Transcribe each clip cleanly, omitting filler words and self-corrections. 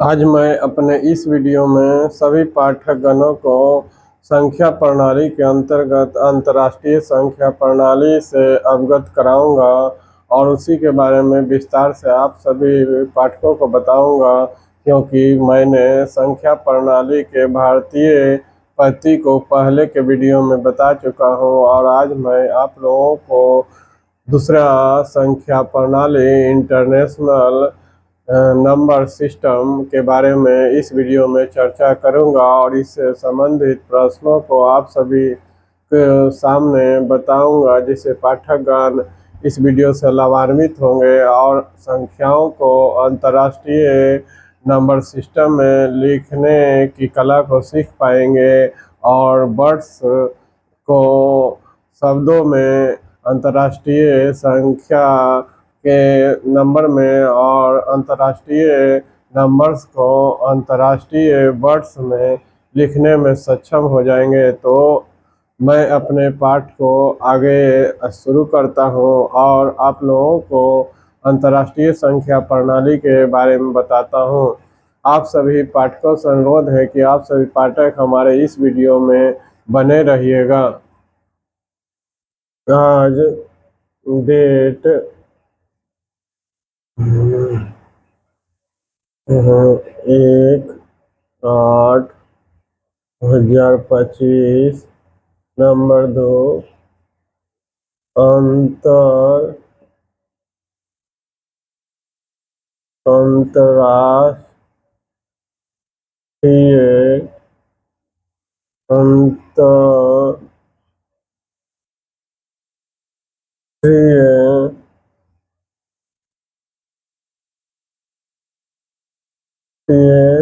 आज मैं अपने इस वीडियो में सभी पाठकगणों को संख्या प्रणाली के अंतर्गत अंतर्राष्ट्रीय संख्या प्रणाली से अवगत कराऊंगा और उसी के बारे में विस्तार से आप सभी पाठकों को बताऊंगा, क्योंकि मैंने संख्या प्रणाली के भारतीय पद्धति को पहले के वीडियो में बता चुका हूं और आज मैं आप लोगों को दूसरा संख्या प्रणाली इंटरनेशनल नंबर सिस्टम के बारे में इस वीडियो में चर्चा करूंगा और इससे संबंधित प्रश्नों को आप सभी के सामने बताऊंगा, जिससे पाठकगण इस वीडियो से लाभान्वित होंगे और संख्याओं को अंतर्राष्ट्रीय नंबर सिस्टम में लिखने की कला को सीख पाएंगे और वर्ड्स को शब्दों में अंतर्राष्ट्रीय संख्या के नंबर में और अंतर्राष्ट्रीय नंबर्स को अंतर्राष्ट्रीय वर्ड्स में लिखने में सक्षम हो जाएंगे। तो मैं अपने पाठ को आगे शुरू करता हूं और आप लोगों को अंतर्राष्ट्रीय संख्या प्रणाली के बारे में बताता हूं। आप सभी पाठकों से अनुरोध है कि आप सभी पाठक हमारे इस वीडियो में बने रहिएगा। आज डेट 1/8/2025। नंबर 2, अंतरराष्ट्रीय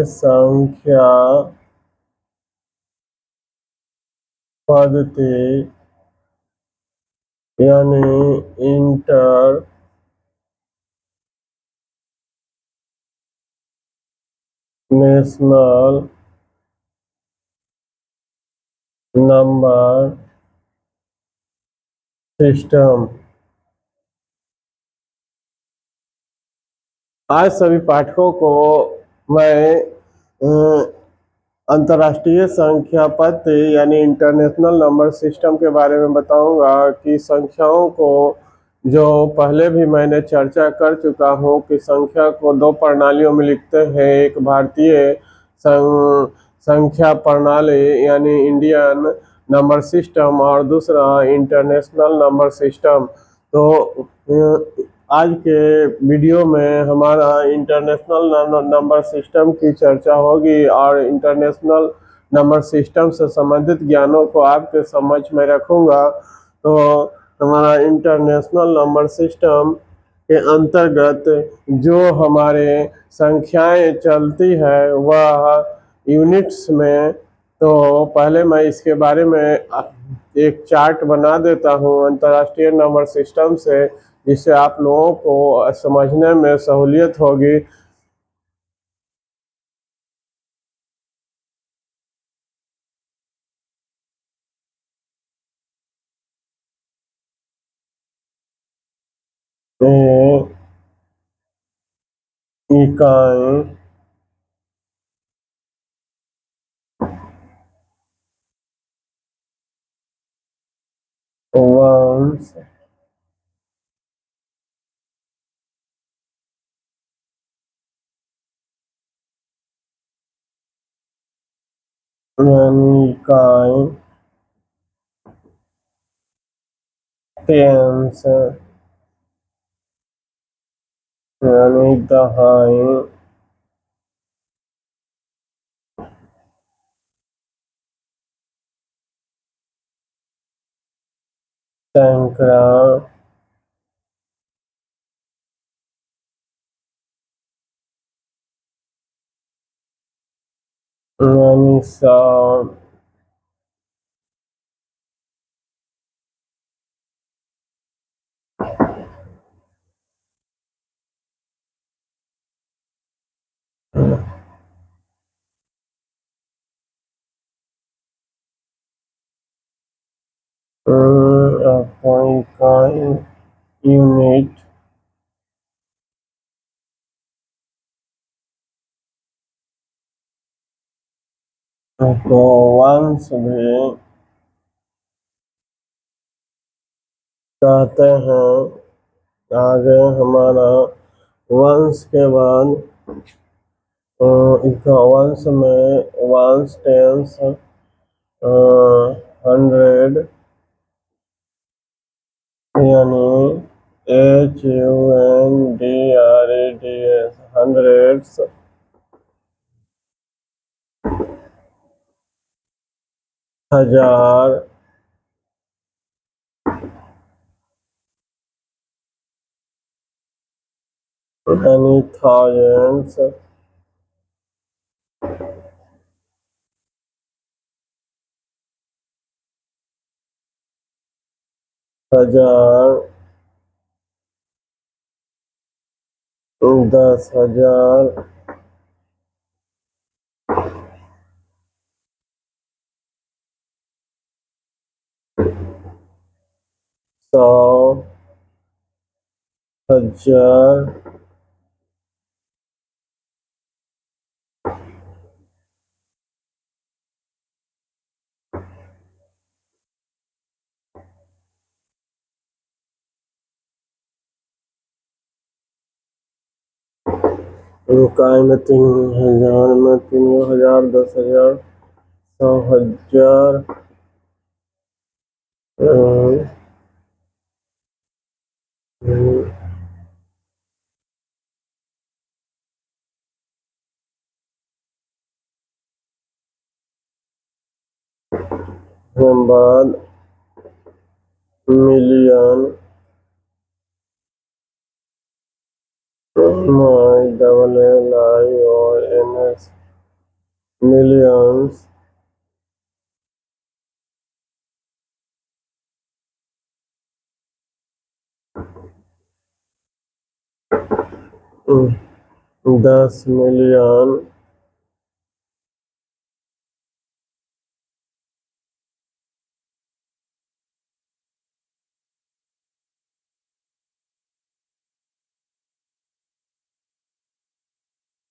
संख्या पद्धति यानी इंटरनेशनल नंबर सिस्टम। आज सभी पाठकों को मैं अंतर्राष्ट्रीय संख्या पद्धति यानी इंटरनेशनल नंबर सिस्टम के बारे में बताऊंगा कि संख्याओं को, जो पहले भी मैंने चर्चा कर चुका हूं कि संख्या को दो प्रणालियों में लिखते हैं। एक भारतीय संख्या प्रणाली यानी इंडियन नंबर सिस्टम और दूसरा इंटरनेशनल नंबर सिस्टम। तो आज के वीडियो में हमारा इंटरनेशनल नंबर सिस्टम की चर्चा होगी और इंटरनेशनल नंबर सिस्टम से संबंधित ज्ञानों को आपके समझ में रखूंगा। तो हमारा इंटरनेशनल नंबर सिस्टम के अंतर्गत जो हमारे संख्याएं चलती है वह यूनिट्स में। तो पहले मैं इसके बारे में एक चार्ट बना देता हूं अंतर्राष्ट्रीय नंबर सिस्टम से, जिससे आप लोगों को समझने में सहूलियत होगी। इकाई वंश यानी इकाई टेंस यानी दहाई सैकड़ा यानी सौ इकाई यूनिट को वंश भी कहते हैं। आगे हमारा वंश के बाद वंश में वंश टेंस 100 यानी HUNDREDS हंड्रेड्स, हजार, यानी थाउजेंड्स, हजार, 10,000, 100, 1000, इकाई में 3,000 में 3,000, 10,000, 100,000, बाद million, MILLIONS, millions, $10 million,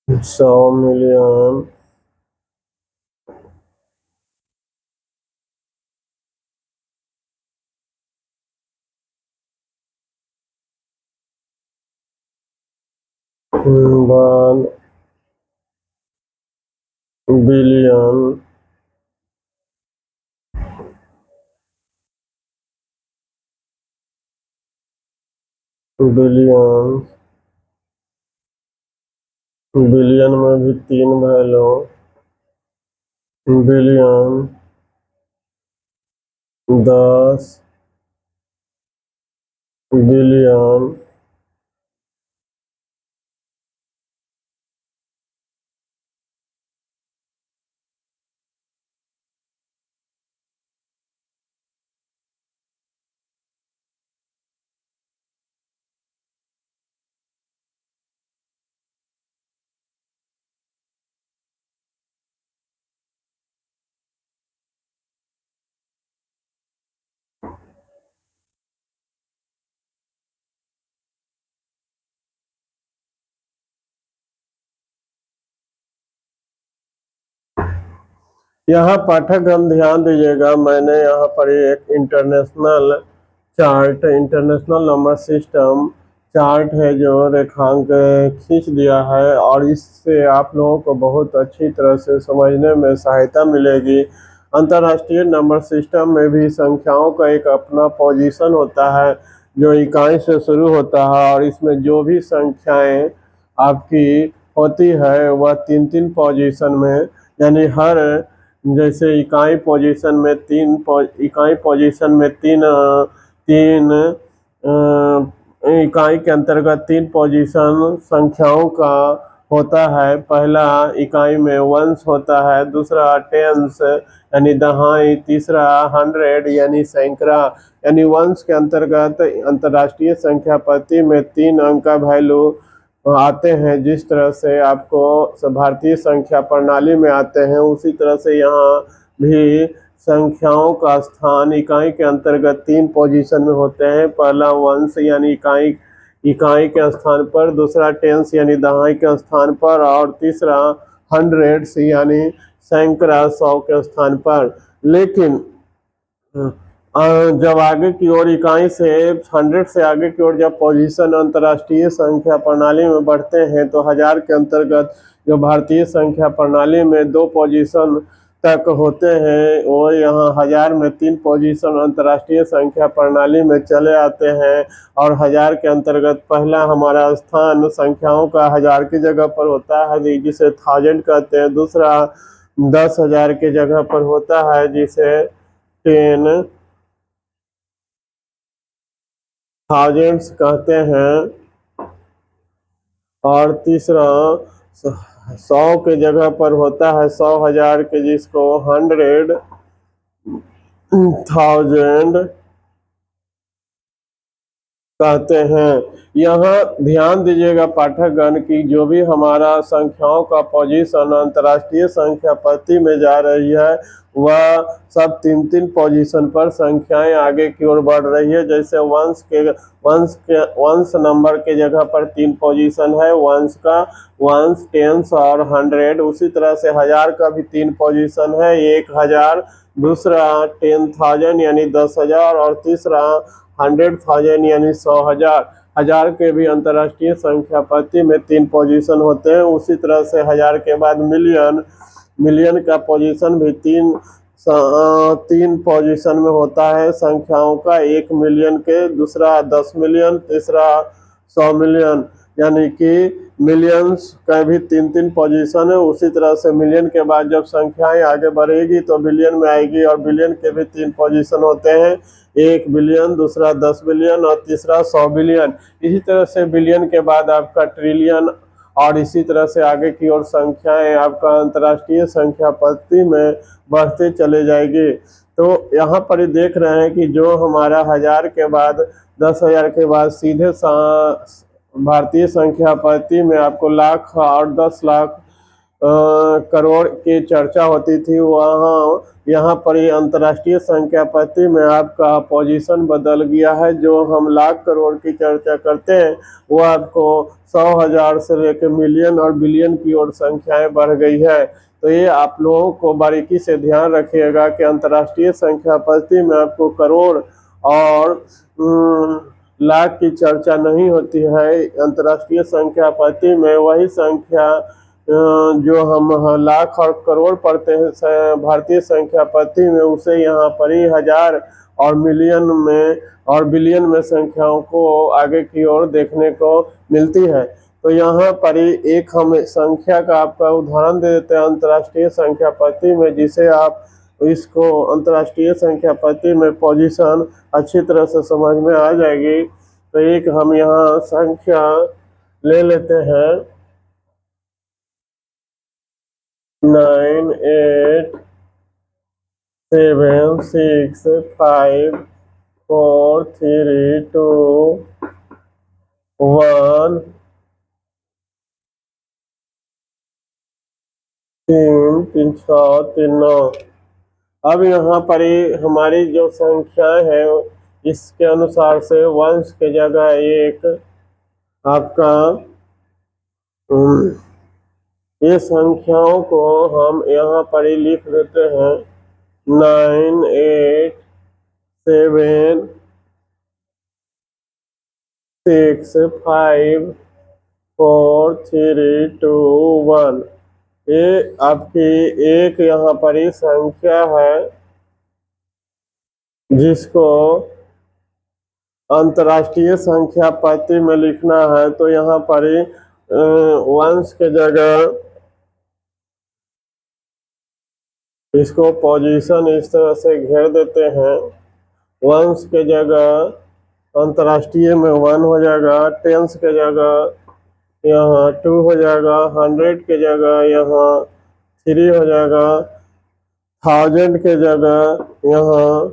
$100 million, बाद बिलियन, बिलियन, बिलियन में भी 3 वैल्यू, बिलियन, 10 बिलियन, यहाँ पाठकगण ध्यान दीजिएगा, मैंने यहाँ पर एक international chart, international number system chart है जो रेखांक खींच दिया है, और इससे आप लोगों को बहुत अच्छी तरह से समझने में सहायता मिलेगी। अंतर्राष्ट्रीय नंबर सिस्टम में भी संख्याओं का एक अपना पोजीशन होता है जो इकाई से शुरू होता है, और इसमें जो भी संख्याएं आपकी होती है वह 3-3 पोजीशन में, यानी हर जैसे इकाई पोजीशन में इकाई पोजीशन में तीन इकाई के अंतर्गत 3 पोजीशन संख्याओं का होता है। पहला इकाई में वंश होता है, दूसरा टेंस यानी दहाई, तीसरा 100 यानी सैकड़ा। यानी वंश के अंतर्गत अंतर्राष्ट्रीय संख्या पद्धति में 3 अंक का वैल्यू आते हैं। जिस तरह से आपको भारतीय संख्या प्रणाली में आते हैं, उसी तरह से यहाँ भी संख्याओं का स्थान इकाई के अंतर्गत 3 पोजीशन में होते हैं। पहला वंश यानी इकाई के स्थान पर, दूसरा टेंस यानी दहाई के स्थान पर, और तीसरा हंड्रेड्स यानी सैकड़ा, 100 के स्थान पर। लेकिन जब आगे की ओर इकाई से 100 से आगे की ओर जब पोजीशन अंतर्राष्ट्रीय संख्या प्रणाली में बढ़ते हैं तो 1000 के अंतर्गत जो भारतीय संख्या प्रणाली में 2 पोजीशन तक होते हैं, वो यहाँ 1000 में 3 पोजीशन अंतर्राष्ट्रीय संख्या प्रणाली में चले आते हैं। और 1000 के अंतर्गत पहला हमारा स्थान संख्याओं का 1000 की जगह पर होता है जिसे 1000 कहते हैं। दूसरा 10,000 की जगह पर होता है जिसे 10 थाउजेंड्स कहते हैं। और तीसरा 100 के जगह पर होता है 100,000 के, जिसको 100,000 कहते हैं। यहाँ ध्यान दीजिएगा पाठकगण की जो भी हमारा संख्याओं का पोजीशन अंतर्राष्ट्रीय संख्या पद्धति में जा रही है वह सब 3-3 पोजीशन पर संख्याएं आगे की ओर बढ़ रही है। जैसे वंश नंबर के जगह पर 3 पोजीशन है, वंश का, वंश, टेंस और 100। उसी तरह से 1000 का भी 3 पोजीशन है, 1000, दूसरा 10,000 यानी 10,000 और तीसरा 100,000 यानी 100,000। 1000 के भी अंतर्राष्ट्रीय संख्या पद्धति में 3 पोजीशन होते हैं। उसी तरह से 1000 के बाद मिलियन का पोजीशन भी 3 पोजीशन में होता है संख्याओं का। 1 मिलियन के, दूसरा 10 मिलियन, तीसरा 100 मिलियन, यानी कि मिलियंस का भी 3-3 पोजीशन है। उसी तरह से मिलियन के बाद जब संख्याएं आगे बढ़ेगी तो बिलियन में आएगी और बिलियन के भी 3 पोजीशन होते हैं, 1 बिलियन, दूसरा 10 बिलियन और तीसरा 100 बिलियन। इसी तरह से बिलियन के बाद आपका ट्रिलियन और इसी तरह से आगे की ओर संख्याएं आपका अंतर्राष्ट्रीय संख्या पद्धति में बढ़ते चले जाएगी। तो यहाँ पर देख रहे हैं कि जो हमारा 1000 के बाद 10,000 के बाद सीधे भारतीय संख्या पद्धति में आपको लाख और 10 लाख करोड़ की चर्चा होती थी, वहाँ यहाँ पर ये अंतर्राष्ट्रीय संख्या पद्धति में आपका पोजीशन बदल गया है। जो हम लाख करोड़ की चर्चा करते हैं वो आपको 100,000 से लेकर मिलियन और बिलियन की ओर संख्याएं बढ़ गई है। तो ये आप लोगों को बारीकी से ध्यान रखिएगा कि अंतर्राष्ट्रीय संख्या पद्धति में आपको करोड़ और लाख की चर्चा नहीं होती है। अंतर्राष्ट्रीय संख्या पद्धति में वही संख्या जो हम लाख और करोड़ पढ़ते हैं भारतीय संख्या पद्धति में, उसे यहाँ पर ही 1000 और मिलियन में और बिलियन में संख्याओं को आगे की ओर देखने को मिलती है। तो यहाँ पर ही एक हम संख्या का आपका उदाहरण दे देते हैं अंतर्राष्ट्रीय संख्या पद्धति में, जिसे आप इसको अंतर्राष्ट्रीय संख्या पद्धति में पोजीशन अच्छी तरह से समझ में आ जाएगी। तो एक हम यहाँ संख्या ले लेते हैं 9, 8, 7, 6, 5, 4, 3, 2, 1, 3, 3, 6, 3, 9। अब यहाँ पर हमारी जो संख्या है इसके अनुसार से वंश के जगह एक आपका ये संख्याओं को हम यहाँ पर ही लिख देते हैं 9, 8, 7, 6, 5, 4, 3, 2, 1। ये आपकी एक यहाँ पर ही संख्या है जिसको अंतर्राष्ट्रीय संख्या पद्धति में लिखना है। तो यहाँ पर ही वंश के जगह इसको पोजीशन इस तरह से घेर देते हैं। वंश के जगह अंतर्राष्ट्रीय में 1 हो जाएगा, टेंस के जगह यहाँ 2 हो जाएगा, 100 के जगह यहाँ 3 हो जाएगा, 1000 के जगह यहाँ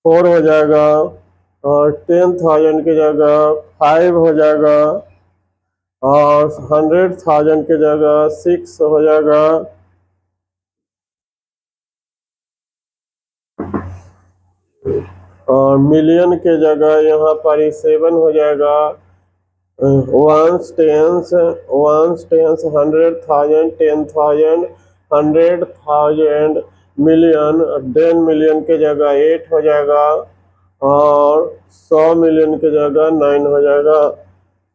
4 हो जाएगा और 10,000 की जगह 5 हो जाएगा और 100,000 की जगह 6 हो जाएगा और मिलियन के जगह यहाँ पर 7 हो जाएगा। वंस टेंस 100,000, 10,000 100,000 मिलियन, 10 मिलियन के जगह 8 हो जाएगा और 100 मिलियन की जगह 9 हो जाएगा।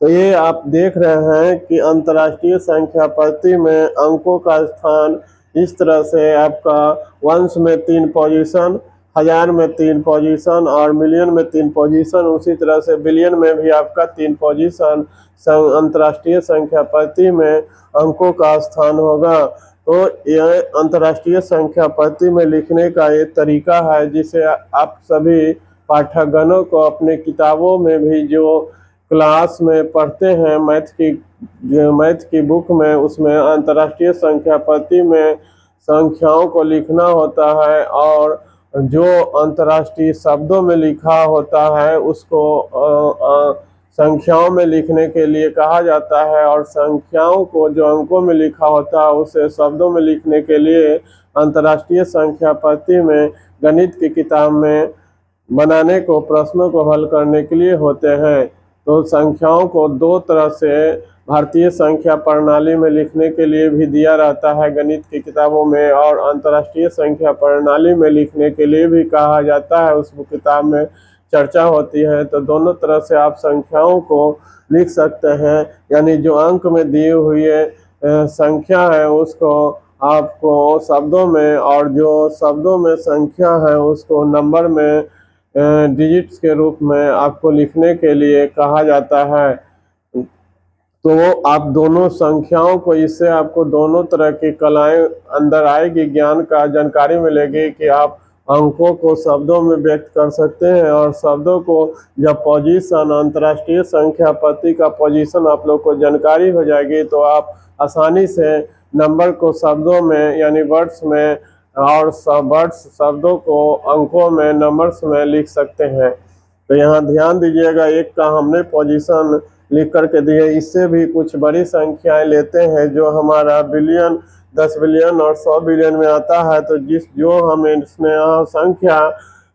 तो ये आप देख रहे हैं कि अंतर्राष्ट्रीय संख्या पद्धति में अंकों का स्थान इस तरह से आपका वंश में 3 पोजीशन, हजार में 3 पोजीशन और मिलियन में 3 पोजीशन, उसी तरह से बिलियन में भी आपका 3 पोजीशन अंतर्राष्ट्रीय संख्या पद्धति में अंकों का स्थान होगा। तो यह अंतर्राष्ट्रीय संख्या पद्धति में लिखने का ये तरीका है जिसे आप सभी पाठकगणों को अपने किताबों में भी जो क्लास में पढ़ते हैं मैथ की बुक में, उसमें अंतर्राष्ट्रीय संख्या पद्धति में संख्याओं को लिखना होता है और जो अंतर्राष्ट्रीय शब्दों में लिखा होता है उसको संख्याओं में लिखने के लिए कहा जाता है और संख्याओं को जो अंकों में लिखा होता है उसे शब्दों में लिखने के लिए अंतर्राष्ट्रीय संख्या पद्धति में गणित की किताब में बनाने को प्रश्नों को हल करने के लिए होते हैं। तो संख्याओं को दो तरह से भारतीय संख्या प्रणाली में लिखने के लिए भी दिया रहता है गणित की किताबों में और अंतर्राष्ट्रीय संख्या प्रणाली में लिखने के लिए भी कहा जाता है, उस किताब में चर्चा होती है। तो दोनों तरह से आप संख्याओं को लिख सकते हैं, यानी जो अंक में दिए हुए संख्या है उसको आपको शब्दों में और जो शब्दों में संख्या है उसको नंबर में डिजिट्स के रूप में आपको लिखने के लिए कहा जाता है। तो आप दोनों संख्याओं को, इससे आपको दोनों तरह की कलाएं अंदर आएगी, ज्ञान का जानकारी मिलेगी कि आप अंकों को शब्दों में व्यक्त कर सकते हैं और शब्दों को जब पोजीशन अंतर्राष्ट्रीय संख्या पद्धति का पोजीशन आप लोग को जानकारी हो जाएगी तो आप आसानी से नंबर को शब्दों में यानी वर्ड्स में और वर्ड्स शब्दों को अंकों में नंबर्स में लिख सकते हैं। तो यहाँ ध्यान दीजिएगा, एक का हमने पोजीशन लिख करके दिए, इससे भी कुछ बड़ी संख्याएं लेते हैं जो हमारा बिलियन, 10 बिलियन और 100 बिलियन में आता है। तो जो हम इसमें यहाँ संख्या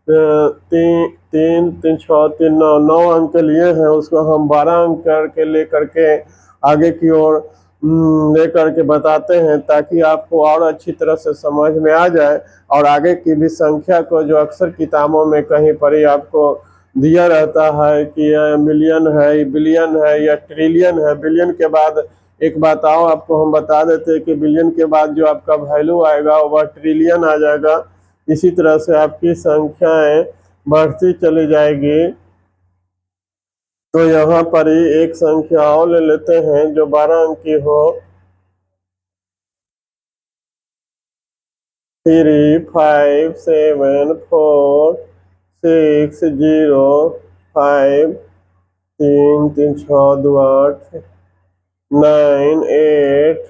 3 6 3 9 अंक लिए हैं उसको हम 12 अंक करके ले करके आगे की ओर ले करके बताते हैं ताकि आपको और अच्छी तरह से समझ में आ जाए और आगे की भी संख्या को जो अक्सर किताबों में कहीं पर ही आपको दिया रहता है कि मिलियन है, बिलियन है या ट्रिलियन है। बिलियन के बाद एक बात आओ आपको हम बता देते हैं कि बिलियन के बाद जो आपका वैल्यू आएगा वह ट्रिलियन आ जाएगा। इसी तरह से आपकी संख्याएं बढ़ती चली जाएगी। तो यहाँ पर ही एक संख्या और ले लेते हैं जो 12 अंक की हो, 3 5 7 4 6 0 5 3 3 6 2 8 9 8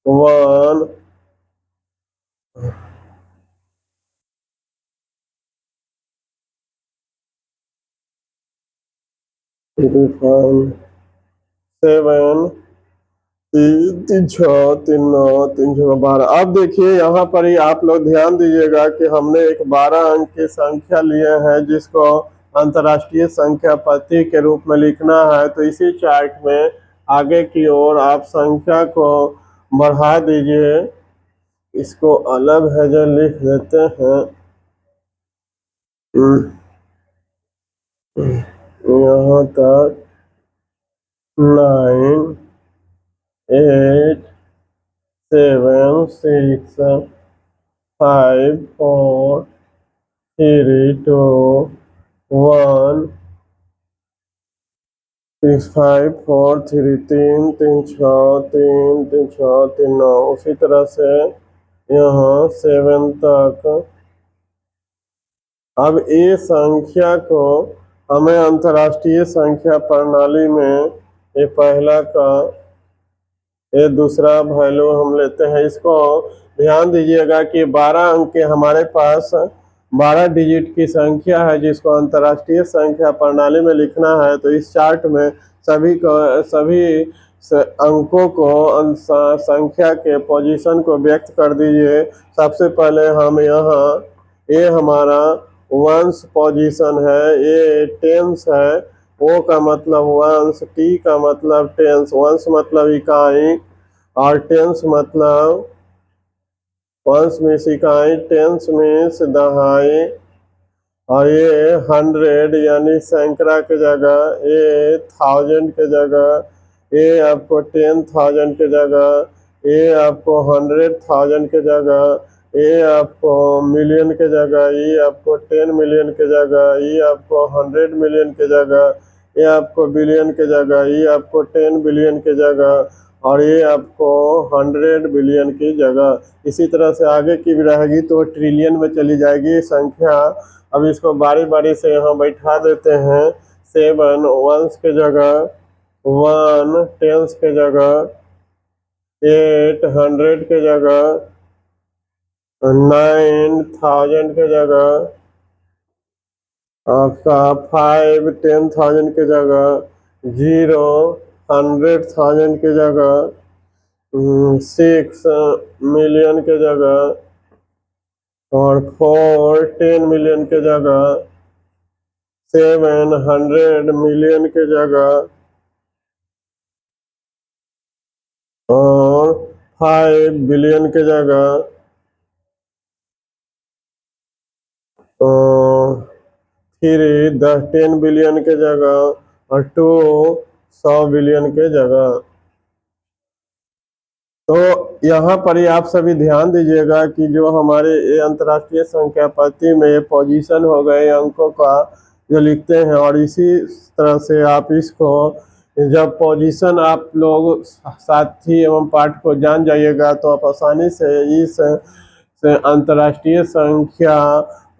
1 5 7 3 6 3 9 3 6 12। अब देखिए यहाँ पर ही आप लोग ध्यान दीजिएगा कि हमने एक 12 अंक की संख्या लिए हैं जिसको अंतर्राष्ट्रीय संख्या पद्धति के रूप में लिखना है। तो इसी चार्ट में आगे की ओर आप संख्या को बढ़ा दीजिए, इसको अलग है जो लिख देते हैं। यहाँ तक 9 8 7 6 5 4 3 2 1 6 5 4 3 3 3 6 3 3 6 3 9। उसी तरह से यहाँ 7 तक। अब ये संख्या को हमें अंतर्राष्ट्रीय संख्या प्रणाली में ये पहला का ये दूसरा वैल्यू हम लेते हैं। इसको ध्यान दीजिएगा कि 12 अंक के हमारे पास 12 डिजिट की संख्या है जिसको अंतर्राष्ट्रीय संख्या प्रणाली में लिखना है। तो इस चार्ट में सभी अंकों को संख्या के पोजीशन को व्यक्त कर दीजिए। सबसे पहले हम यहाँ, ये हमारा वंस पोजीशन है, ये टेंस है, ओ का मतलब वंस, टी का मतलब टेंस, वंस मतलब इकाई और टेंस मतलब वंस मीन्स इकाई, टेंस मीन्स दहाई, और ये 100 यानी सैकड़ा के जगह, ये 1000 के जगह, ये आपको 10,000 के जगह, ये आपको 100,000 के जगह, ये आपको मिलियन के जगह, ये आपको 10 मिलियन के जगह, ये आपको 100 मिलियन के जगह, ये आपको बिलियन के जगह, ये आपको 10 बिलियन के जगह, और ये आपको 100 बिलियन की जगह। इसी तरह से आगे की भी रहेगी तो ट्रिलियन में चली जाएगी संख्या। अब इसको बारी बारी से यहाँ बैठा देते हैं। 7 वंस के जगह, 1 टेंस के जगह, 8 100 के जगह, 9 1000 के जगह, आपका 5 10,000 के जगह, 0 100,000 के जगह, 6 मिलियन के जगह, और 4 10 मिलियन के जगह, 7 100 मिलियन के जगह, और 5 बिलियन के जगह, 10 बिलियन के जगह, और 2 100 बिलियन के जगह। तो यहाँ पर ही आप सभी ध्यान दीजिएगा कि जो हमारे ये अंतर्राष्ट्रीय संख्या पत्ती में पोजीशन हो गए अंकों का जो लिखते हैं, और इसी तरह से आप इसको जब पोजीशन आप लोग साथी एवं पाठ को जान जाइएगा तो आप आसानी से इस से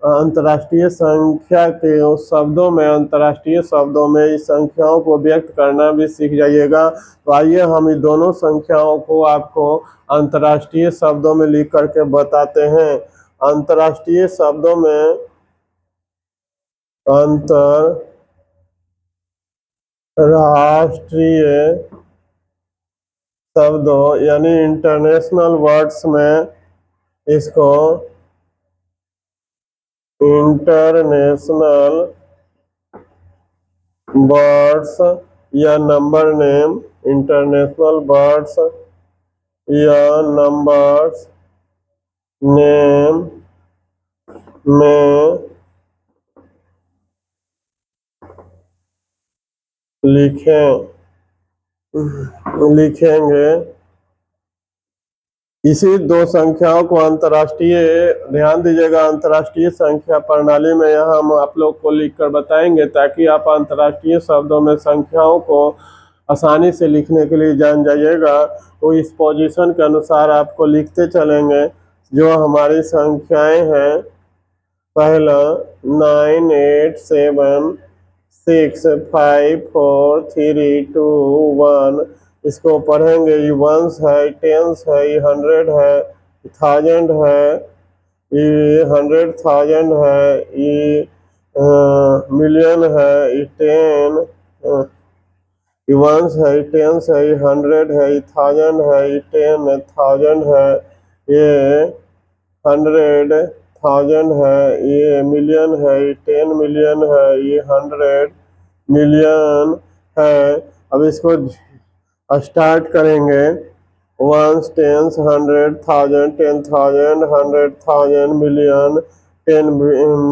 अंतर्राष्ट्रीय संख्या के शब्दों में, अंतर्राष्ट्रीय शब्दों में इस संख्याओं को व्यक्त करना भी सीख जाइएगा। तो आइए हम इन दोनों संख्याओं को आपको अंतर्राष्ट्रीय शब्दों में लिख करके बताते हैं। अंतर्राष्ट्रीय शब्दों में अंतर्राष्ट्रीय शब्दों यानी इंटरनेशनल वर्ड्स में इसको इंटरनेशनल वर्ड्स या नंबर नेम, इंटरनेशनल वर्ड्स या नंबर्स नेम में लिखेंगे। इसी दो संख्याओं को अंतर्राष्ट्रीय, ध्यान दीजिएगा, अंतर्राष्ट्रीय संख्या प्रणाली में यहाँ हम आप लोग को लिखकर बताएंगे ताकि आप अंतर्राष्ट्रीय शब्दों में संख्याओं को आसानी से लिखने के लिए जान जाइएगा। तो इस पोजीशन के अनुसार आपको लिखते चलेंगे जो हमारी संख्याएं हैं। पहला 9 8 7 6 5 4 3 2 1, इसको पढ़ेंगे। ये वंस है, टेंस है, ये 100 है, 1000 है, ये 100,000 है, ये मिलियन है, ये 10 ये वंस है, ये टेंस है, ये 100 है, ये 1000 है, ये 10,000 है, ये 100,000 है, ये मिलियन है, ये 10 मिलियन है, ये 100 मिलियन है। अब इसको स्टार्ट करेंगे। Ones tens 100,000 10,000 100,000 million 10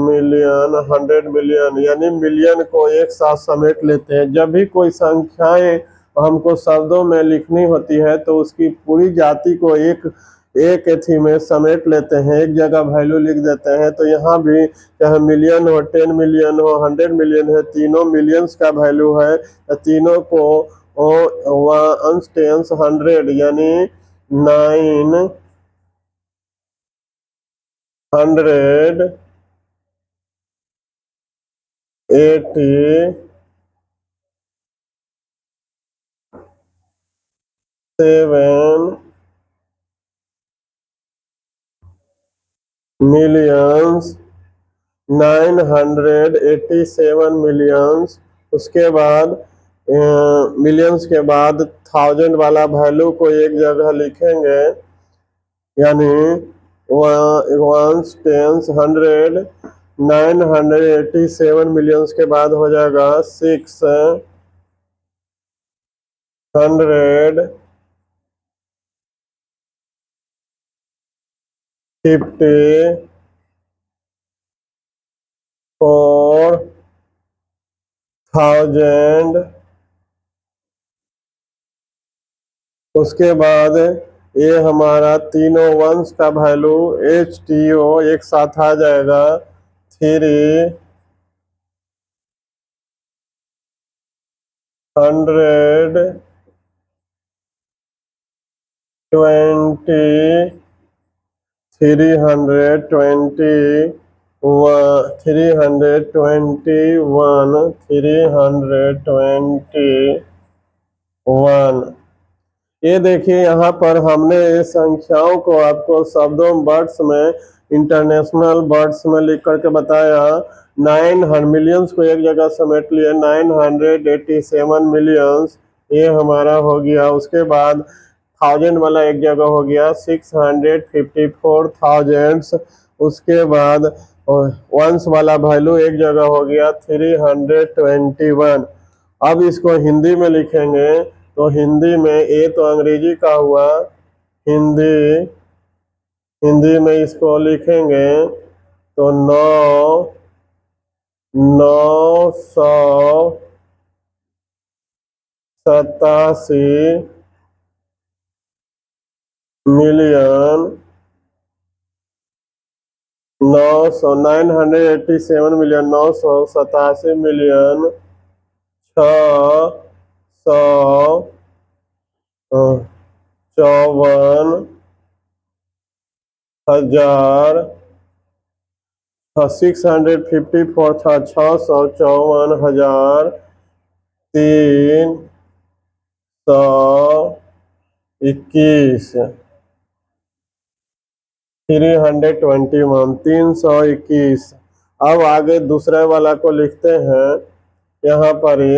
million 100 million, यानी मिलियन को एक साथ समेट लेते हैं। जब भी कोई संख्याएं हमको शब्दों में लिखनी होती है तो उसकी पूरी जाति को एक एक एथी में समेट लेते हैं, एक जगह वैल्यू लिख देते हैं। तो यहाँ भी चाहे मिलियन हो, 10 मिलियन हो, 100 मिलियन है, तीनों मिलियंस का वैल्यू है। तीनों को वंस टेंस 100 यानी 9 100 80 7 मिलियंस 987 मिलियंस। उसके बाद मिलियंस के बाद 1000 वाला वैल्यू को एक जगह लिखेंगे, यानी वंस टेंस 100 987 मिलियंस के बाद हो जाएगा 600 54,000। उसके बाद ये हमारा तीनों वंश का वैल्यू HTO एक साथ आ जाएगा 320 321 ये देखिए यहाँ पर हमने ये संख्याओं को आपको शब्दों वर्ड्स में इंटरनेशनल वर्ड्स में लिख करके बताया। 900 मिलियंस को एक जगह समेट लिए, 987 मिलियंस ये हमारा हो गया। उसके बाद 1000 वाला एक जगह हो गया 654,000। उसके बाद वंस वाला वैल्यू एक जगह हो गया 321। अब इसको हिंदी में लिखेंगे तो हिंदी में ये तो अंग्रेजी का हुआ, हिंदी हिंदी में इसको लिखेंगे तो 987 मिलियन 987 मिलियन 987 मिलियन 654,000 654 था 654,321 321। अब आगे दूसरे वाला को लिखते हैं यहाँ पर ही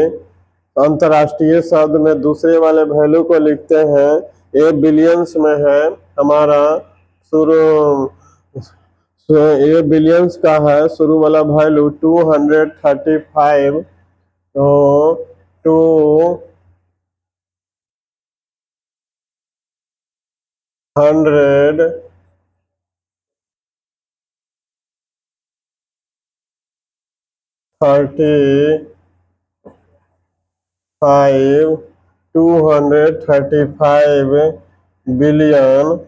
अंतर्राष्ट्रीय शब्द में दूसरे वाले वैल्यू को लिखते हैं। ये बिलियंस में है हमारा, शुरू ये बिलियंस का है शुरू वाला वैल्यू 235। तो 235 235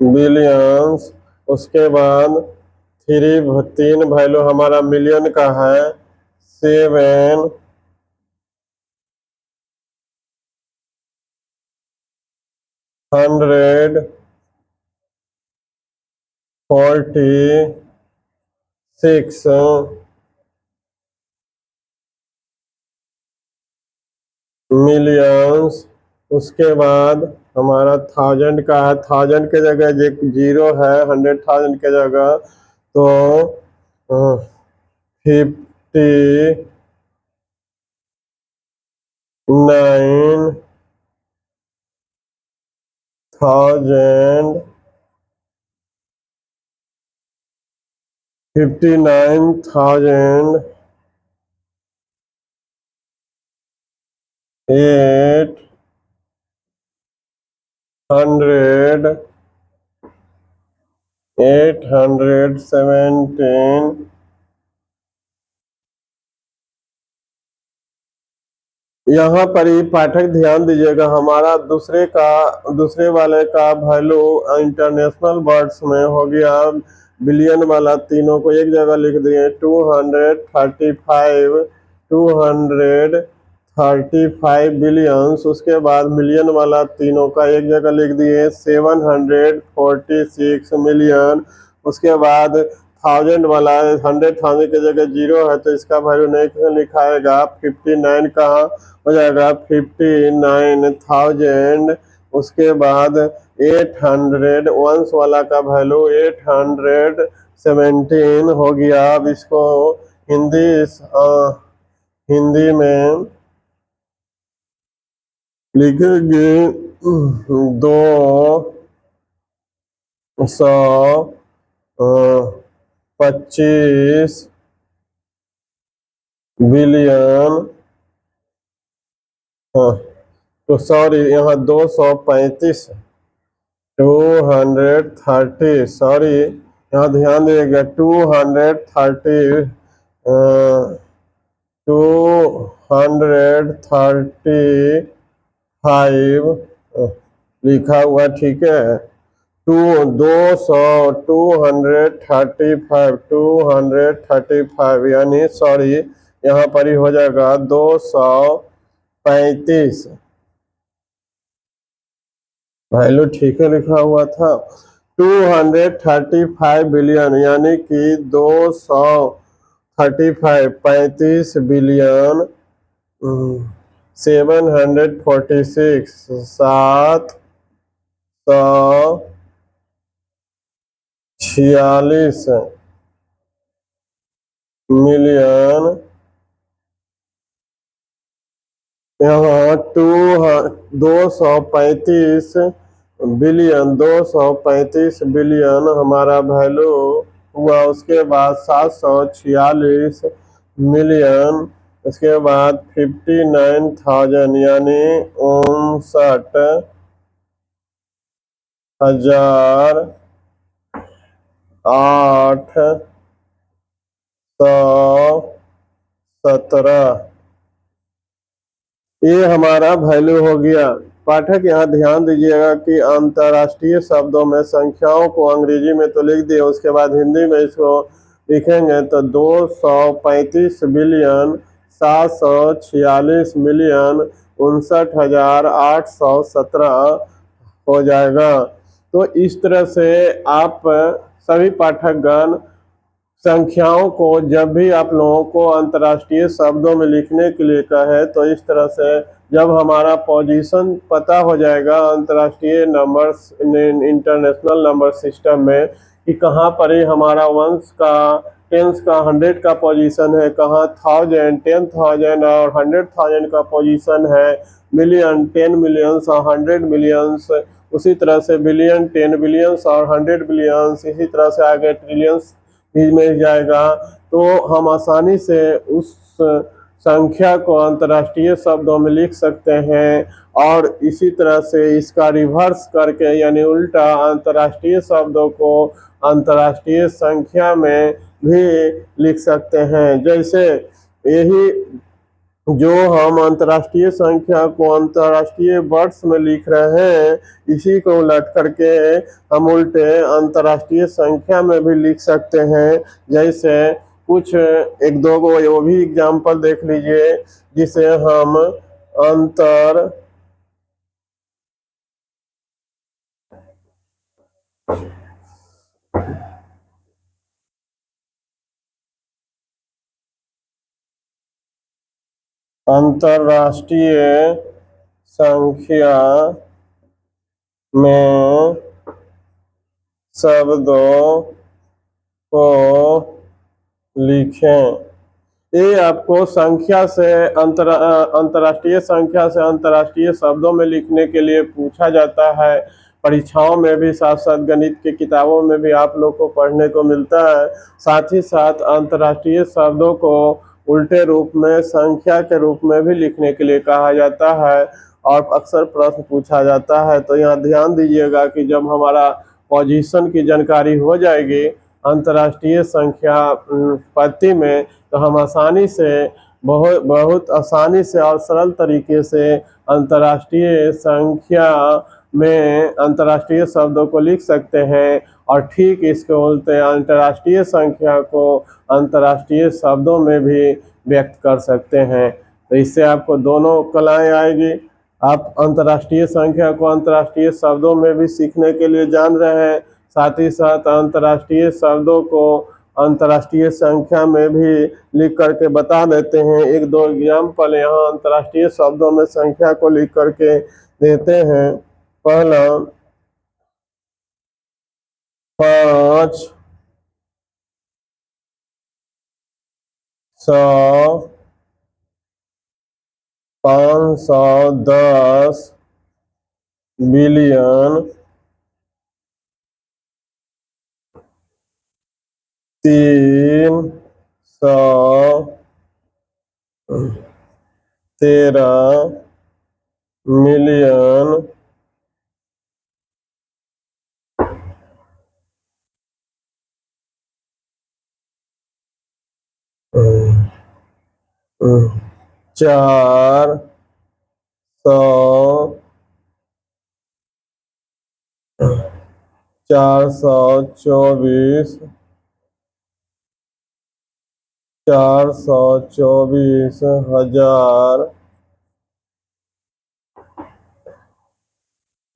बिलियंस। उसके बाद तीन वैल्यू हमारा मिलियन का है 746 मिलियंस। उसके बाद हमारा 1000 का है, 1000 के जगह एक जीरो है 100,000 के जगह, तो 817। यहाँ पर ही पाठक ध्यान दीजिएगा, हमारा दूसरे वाले का वैल्यू इंटरनेशनल वर्ड्स में हो गया बिलियन वाला, तीनों को एक जगह लिख दिए 235 बिलियंस। उसके बाद मिलियन वाला तीनों का एक जगह लिख दिए 746 मिलियन। उसके बाद 1000 वाला 100,000 की जगह जीरो है तो इसका वैल्यू नहीं लिखाएगा, 59 का हो जाएगा 59,000। उसके बाद 800 वंस वाला का वैल्यू 817 हो गया। अब इसको हिंदी में लिखेंगे 225 बिलियन, हाँ तो सॉरी यहाँ 235 230, सॉरी यहाँ ध्यान दीजिएगा, 235 लिखा हुआ, ठीक है। 235 यानी सॉरी यहाँ पर ही हो जाएगा 235। वैल्यू ठीक है लिखा हुआ था। 235 बिलियन यानी कि 235 35 बिलियन 746 746 मिलियन। यहाँ 235 बिलियन हमारा वैल्यू हुआ। उसके बाद 746 मिलियन, उसके बाद 59,000 यानी 59,817, ये हमारा वैल्यू हो गया। पाठक यहाँ ध्यान दीजिएगा कि अंतर्राष्ट्रीय शब्दों में संख्याओं को अंग्रेजी में तो लिख दिए, उसके बाद हिंदी में इसको लिखेंगे तो 235 बिलियन 746 मिलियन 59,817 हो जाएगा। तो इस तरह से आप सभी पाठकगण संख्याओं को जब भी आप लोगों को अंतर्राष्ट्रीय शब्दों में लिखने के लिए कहे तो इस तरह से जब हमारा पोजीशन पता हो जाएगा अंतर्राष्ट्रीय नंबर्स इंटरनेशनल नंबर सिस्टम में कि कहाँ पर ही हमारा वंस का टेंस का 100 का पोजीशन है, कहाँ 1000 10,000 और 100,000 का पोजीशन है, मिलियन 10 मिलियंस और 100 मिलियंस, उसी तरह से बिलियन 10 बिलियंस और 100 बिलियंस, इसी तरह से आगे ट्रिलियंस भी मिल जाएगा। तो हम आसानी से उस संख्या को अंतर्राष्ट्रीय शब्दों में लिख सकते हैं और इसी तरह से इसका रिवर्स करके यानी उल्टा अंतर्राष्ट्रीय शब्दों को अंतर्राष्ट्रीय संख्या में भी लिख सकते हैं। जैसे यही जो हम अंतर्राष्ट्रीय संख्या को अंतर्राष्ट्रीय वर्ड्स में लिख रहे हैं, इसी को उलट करके हम उल्टे अंतर्राष्ट्रीय संख्या में भी लिख सकते हैं। जैसे कुछ एक दो को वो भी एग्जाम्पल देख लीजिए जिसे हम अंतर अंतर्राष्ट्रीय संख्या में शब्दों को लिखें। ये आपको संख्या से अंतर्राष्ट्रीय संख्या से अंतर्राष्ट्रीय शब्दों में लिखने के लिए पूछा जाता है। परीक्षाओं में भी, साथ साथ गणित की किताबों में भी आप लोग को पढ़ने को मिलता है। साथ ही साथ अंतर्राष्ट्रीय शब्दों को उल्टे रूप में संख्या के रूप में भी लिखने के लिए कहा जाता है और अक्सर प्रश्न पूछा जाता है। तो यहाँ ध्यान दीजिएगा कि जब हमारा पोजीशन की जानकारी हो जाएगी अंतर्राष्ट्रीय संख्या पद्धति में, तो हम आसानी से बहुत बहुत आसानी से और सरल तरीके से अंतर्राष्ट्रीय संख्या में अंतर्राष्ट्रीय शब्दों को लिख सकते हैं और ठीक इसको बोलते हैं अंतर्राष्ट्रीय संख्या को अंतर्राष्ट्रीय शब्दों में भी व्यक्त कर सकते हैं। तो इससे आपको दोनों कलाएं आएगी। आप अंतर्राष्ट्रीय संख्या को अंतर्राष्ट्रीय शब्दों में भी सीखने के लिए जान रहे हैं, साथ ही साथ अंतर्राष्ट्रीय शब्दों को अंतर्राष्ट्रीय संख्या में भी लिख करके बता देते हैं। एक दो एग्जाम्पल यहाँ अंतर्राष्ट्रीय शब्दों में संख्या को लिख करके देते हैं। पहला 500 510 बिलियन 313 मिलियन 400 424 424,000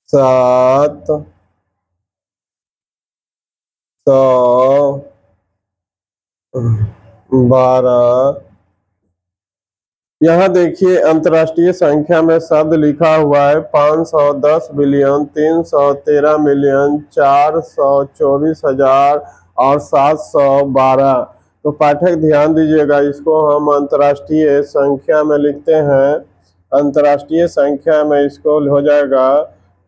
712। यहाँ देखिए अंतर्राष्ट्रीय संख्या में शब्द लिखा हुआ है 510 बिलियन 313 मिलियन 424,000 और 712। तो पाठक ध्यान दीजिएगा, इसको हम अंतर्राष्ट्रीय संख्या में लिखते हैं। अंतर्राष्ट्रीय संख्या में इसको हो जाएगा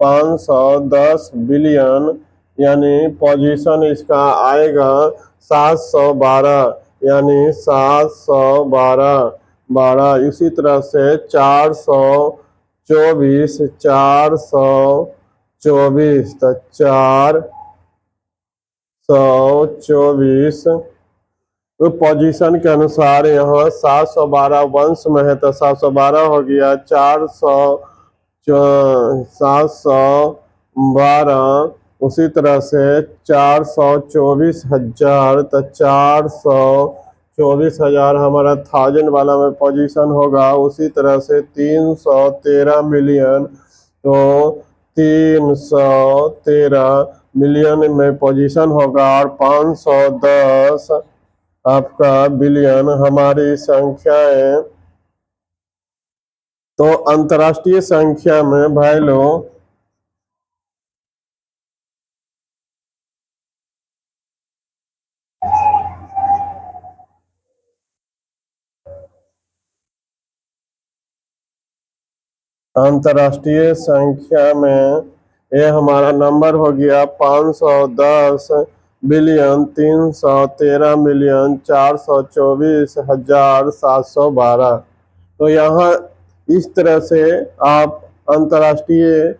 510 बिलियन, यानी पोजीशन इसका आएगा 712, यानी 712। इसी तरह से 424 424, तो 424 तो पोजीशन के अनुसार यहाँ 712 वंश में है तो 712 हो गया। 712, उसी तरह से 424,000, तो 424,000 हमारा थाउजेंड वाला में पोजीशन होगा। उसी तरह से 313 मिलियन, तो 313 मिलियन में पोजीशन होगा। और 510 आपका बिलियन हमारी संख्याएं। तो अंतर्राष्ट्रीय संख्या में भाई लोग अंतर्राष्ट्रीय संख्या में ये हमारा नंबर हो गया 510 बिलियन 313 मिलियन 424,712। तो यहाँ इस तरह से आप अंतर्राष्ट्रीय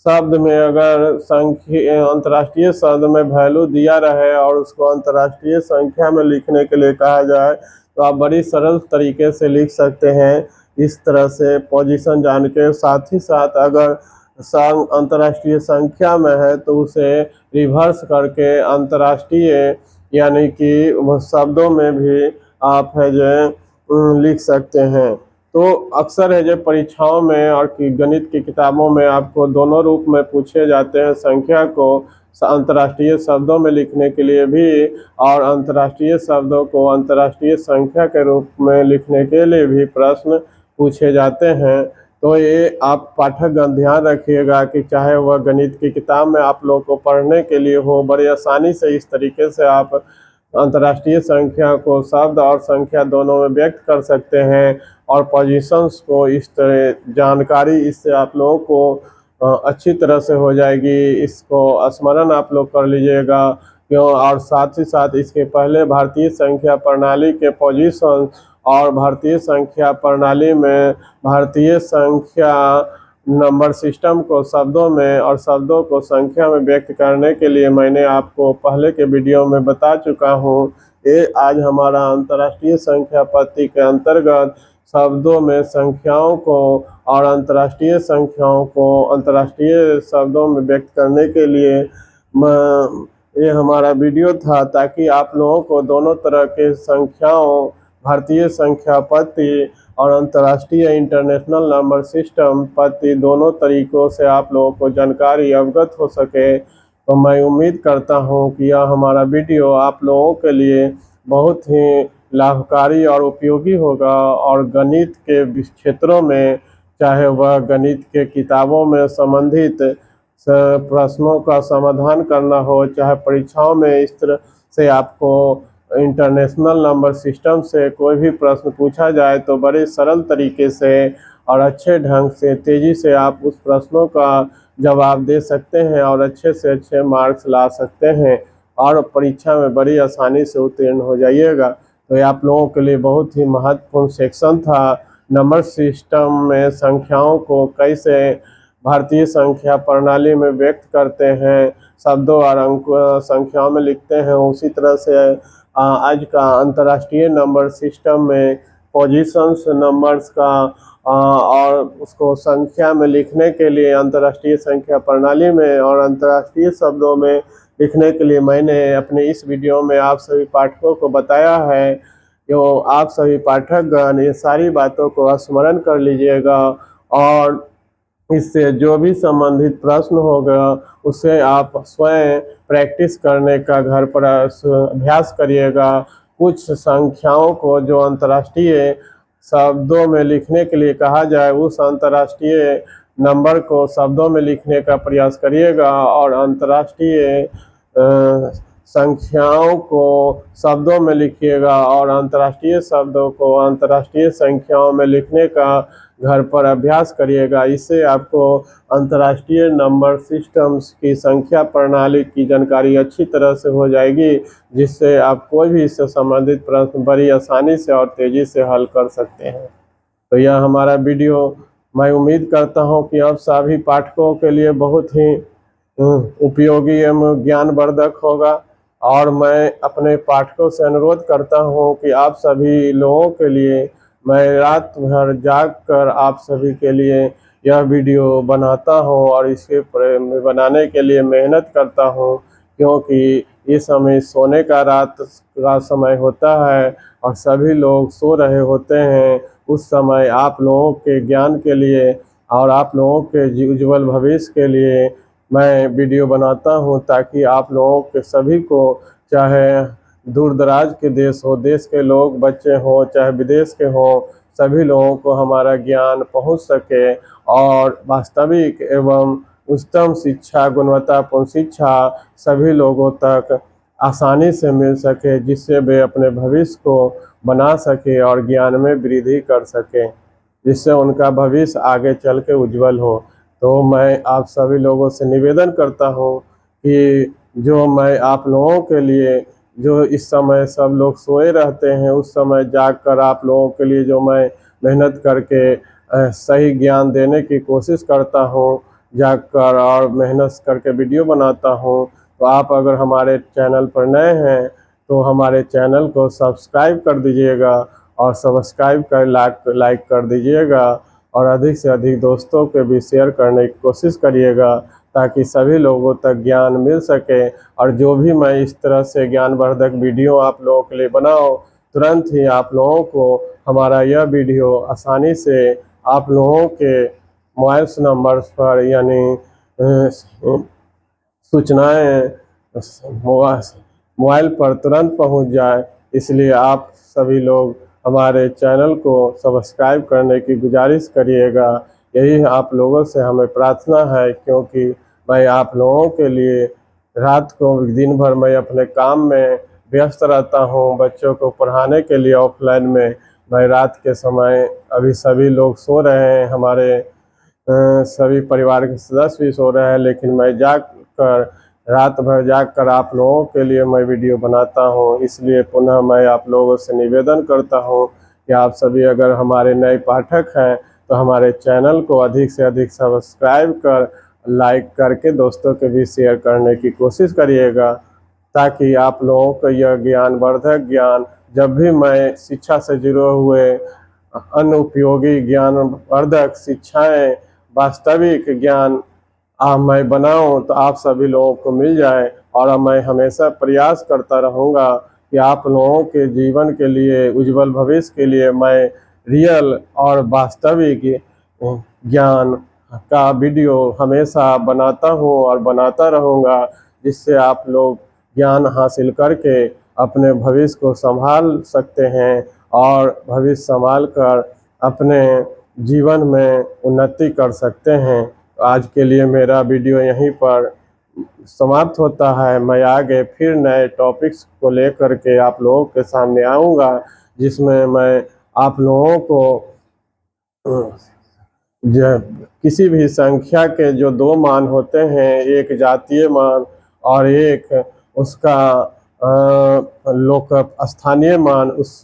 शब्द में अगर अंतर्राष्ट्रीय शब्द में वैल्यू दिया रहे और उसको अंतर्राष्ट्रीय संख्या में लिखने के लिए कहा जाए तो आप बड़ी सरल तरीके से लिख सकते हैं। इस तरह से पोजीशन जान के, साथ ही साथ अगर अंतर्राष्ट्रीय संख्या में है तो उसे रिवर्स करके अंतर्राष्ट्रीय यानी कि शब्दों में भी आप है जो लिख सकते हैं। तो अक्सर है जो परीक्षाओं में और गणित की किताबों में आपको दोनों रूप में पूछे जाते हैं, संख्या को अंतर्राष्ट्रीय शब्दों में लिखने के लिए भी और अंतर्राष्ट्रीय शब्दों को अंतर्राष्ट्रीय संख्या के रूप में लिखने के लिए भी प्रश्न पूछे जाते हैं। तो ये आप पाठकगण ध्यान रखिएगा कि चाहे वह गणित की किताब में आप लोग को पढ़ने के लिए हो, बड़ी आसानी से इस तरीके से आप अंतर्राष्ट्रीय संख्या को शब्द और संख्या दोनों में व्यक्त कर सकते हैं। और पोजीशंस को इस तरह जानकारी इससे आप लोगों को अच्छी तरह से हो जाएगी। इसको स्मरण आप लोग कर लीजिएगा क्यों। और साथ ही साथ इसके पहले भारतीय संख्या प्रणाली के पोजीशन और भारतीय संख्या प्रणाली में भारतीय संख्या नंबर सिस्टम को शब्दों में और शब्दों को संख्या में व्यक्त करने के लिए मैंने आपको पहले के वीडियो में बता चुका हूँ। ये आज हमारा अंतर्राष्ट्रीय संख्या पद्धति के अंतर्गत शब्दों में संख्याओं को और अंतर्राष्ट्रीय संख्याओं को अंतर्राष्ट्रीय शब्दों में व्यक्त करने के लिए ये हमारा वीडियो था, ताकि आप लोगों को दोनों तरह के संख्याओं, भारतीय संख्या पद्धति और अंतर्राष्ट्रीय इंटरनेशनल नंबर सिस्टम पद्धति दोनों तरीकों से आप लोगों को जानकारी अवगत हो सके। तो मैं उम्मीद करता हूं कि यह हमारा वीडियो आप लोगों के लिए बहुत ही लाभकारी और उपयोगी होगा। और गणित के क्षेत्रों में, चाहे वह गणित के किताबों में संबंधित प्रश्नों का समाधान करना हो, चाहे परीक्षाओं में इस तरह से आपको इंटरनेशनल नंबर सिस्टम से कोई भी प्रश्न पूछा जाए तो बड़े सरल तरीके से और अच्छे ढंग से तेज़ी से आप उस प्रश्नों का जवाब दे सकते हैं और अच्छे से अच्छे मार्क्स ला सकते हैं और परीक्षा में बड़ी आसानी से उत्तीर्ण हो जाइएगा। तो ये आप लोगों के लिए बहुत ही महत्वपूर्ण सेक्शन था। नंबर सिस्टम में संख्याओं को कैसे भारतीय संख्या प्रणाली में व्यक्त करते हैं, शब्दों और अंक संख्याओं में लिखते हैं, उसी तरह से आज का अंतर्राष्ट्रीय नंबर सिस्टम में पोजीशंस नंबर्स का और उसको संख्या में लिखने के लिए अंतर्राष्ट्रीय संख्या प्रणाली में और अंतर्राष्ट्रीय शब्दों में लिखने के लिए मैंने अपने इस वीडियो में आप सभी पाठकों को बताया है। जो आप सभी पाठकगण ये सारी बातों को स्मरण कर लीजिएगा और इससे जो भी संबंधित प्रश्न होगा उसे आप स्वयं प्रैक्टिस करने का घर पर अभ्यास करिएगा। कुछ संख्याओं को जो अंतर्राष्ट्रीय शब्दों में लिखने के लिए कहा जाए उस अंतर्राष्ट्रीय नंबर को शब्दों में लिखने का प्रयास करिएगा और अंतर्राष्ट्रीय संख्याओं को शब्दों में लिखिएगा और अंतर्राष्ट्रीय शब्दों को अंतर्राष्ट्रीय संख्याओं में लिखने का घर पर अभ्यास करिएगा। इससे आपको अंतर्राष्ट्रीय नंबर सिस्टम्स की संख्या प्रणाली की जानकारी अच्छी तरह से हो जाएगी, जिससे आप कोई भी इससे संबंधित प्रश्न बड़ी आसानी से और तेज़ी से हल कर सकते हैं। तो यह हमारा वीडियो मैं उम्मीद करता हूं कि आप सभी पाठकों के लिए बहुत ही उपयोगी एवं ज्ञानवर्धक होगा और मैं अपने पाठकों से अनुरोध करता हूं कि आप सभी लोगों के लिए मैं रात भर जाग कर आप सभी के लिए यह वीडियो बनाता हूं और इसके बनाने के लिए मेहनत करता हूं, क्योंकि इस समय सोने का रात का समय होता है और सभी लोग सो रहे होते हैं। उस समय आप लोगों के ज्ञान के लिए और आप लोगों के उज्ज्वल भविष्य के लिए मैं वीडियो बनाता हूं, ताकि आप लोगों के सभी को, चाहे दूर दराज के देश हो, देश के लोग बच्चे हों चाहे विदेश के हों, सभी लोगों को हमारा ज्ञान पहुंच सके और वास्तविक एवं उच्चतम शिक्षा, गुणवत्तापूर्ण शिक्षा सभी लोगों तक आसानी से मिल सके, जिससे वे अपने भविष्य को बना सके और ज्ञान में वृद्धि कर सकें, जिससे उनका भविष्य आगे चल के उज्जवल हो। तो मैं आप सभी लोगों से निवेदन करता हूं कि जो मैं आप लोगों के लिए, जो इस समय सब लोग सोए रहते हैं, उस समय जागकर आप लोगों के लिए जो मैं मेहनत करके सही ज्ञान देने की कोशिश करता हूं, जागकर और मेहनत करके वीडियो बनाता हूं, तो आप अगर हमारे चैनल पर नए हैं तो हमारे चैनल को सब्सक्राइब कर दीजिएगा और सब्सक्राइब कर लाइक कर दीजिएगा और अधिक से अधिक दोस्तों के भी शेयर करने की कोशिश करिएगा, ताकि सभी लोगों तक ज्ञान मिल सके और जो भी मैं इस तरह से ज्ञानवर्धक वीडियो आप लोगों के लिए बनाऊं, तुरंत ही आप लोगों को हमारा यह वीडियो आसानी से आप लोगों के मोबाइल नंबर्स पर, यानी सूचनाएं मोबाइल पर तुरंत पहुंच जाए। इसलिए आप सभी लोग हमारे चैनल को सब्सक्राइब करने की गुजारिश करिएगा। यही आप लोगों से हमें प्रार्थना है, क्योंकि मैं आप लोगों के लिए रात को दिन भर मैं अपने काम में व्यस्त रहता हूं, बच्चों को पढ़ाने के लिए ऑफलाइन में मैं रात के समय, अभी सभी लोग सो रहे हैं, हमारे सभी परिवार के सदस्य भी सो रहे हैं, लेकिन मैं रात भर जागकर आप लोगों के लिए मैं वीडियो बनाता हूं। इसलिए पुनः मैं आप लोगों से निवेदन करता हूं कि आप सभी अगर हमारे नए पाठक हैं तो हमारे चैनल को अधिक से अधिक सब्सक्राइब कर, लाइक करके दोस्तों के भी शेयर करने की कोशिश करिएगा, ताकि आप लोगों को यह ज्ञानवर्धक ज्ञान, जब भी मैं शिक्षा से जुड़े हुए अन्य उपयोगी ज्ञानवर्धक शिक्षाएं, वास्तविक ज्ञान मैं बनाऊं तो आप सभी लोगों को मिल जाए। और मैं हमेशा प्रयास करता रहूंगा कि आप लोगों के जीवन के लिए, उज्जवल भविष्य के लिए मैं रियल और वास्तविक ज्ञान का वीडियो हमेशा बनाता हूं और बनाता रहूंगा, जिससे आप लोग ज्ञान हासिल करके अपने भविष्य को संभाल सकते हैं और भविष्य संभाल कर अपने जीवन में उन्नति कर सकते हैं। आज के लिए मेरा वीडियो यहीं पर समाप्त होता है। मैं आगे फिर नए टॉपिक्स को लेकर के आप लोगों के सामने आऊँगा, जिसमें मैं आप लोगों को किसी भी संख्या के जो दो मान होते हैं, एक जातीय मान और एक उसका स्थानीय मान, उस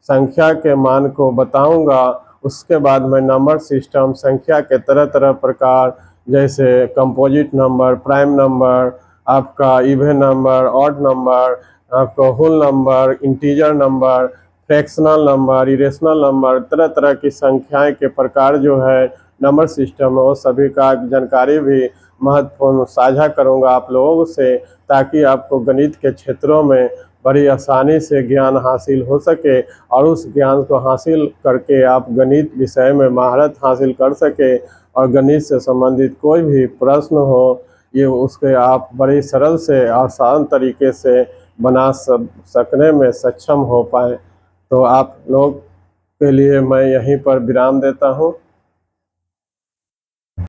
संख्या के मान को बताऊंगा। उसके बाद मैं नंबर सिस्टम, संख्या के तरह तरह प्रकार, जैसे कंपोजिट नंबर, प्राइम नंबर, आपका इवन नंबर, ऑड नंबर, आपका whole number, integer number, fractional number, irrational number, तरह तरह की संख्याएं के प्रकार जो है नंबर सिस्टम है, वो सभी का जानकारी भी महत्वपूर्ण साझा करूंगा आप लोगों से, ताकि आपको गणित के क्षेत्रों में बड़ी आसानी से ज्ञान हासिल हो सके और उस ज्ञान को हासिल करके आप गणित विषय में महारत हासिल कर सके और गणित से संबंधित कोई भी प्रश्न हो ये उसके आप बड़े सरल से आसान तरीके से बना सकने में सक्षम हो पाए। तो आप लोग के लिए मैं यहीं पर विराम देता हूँ।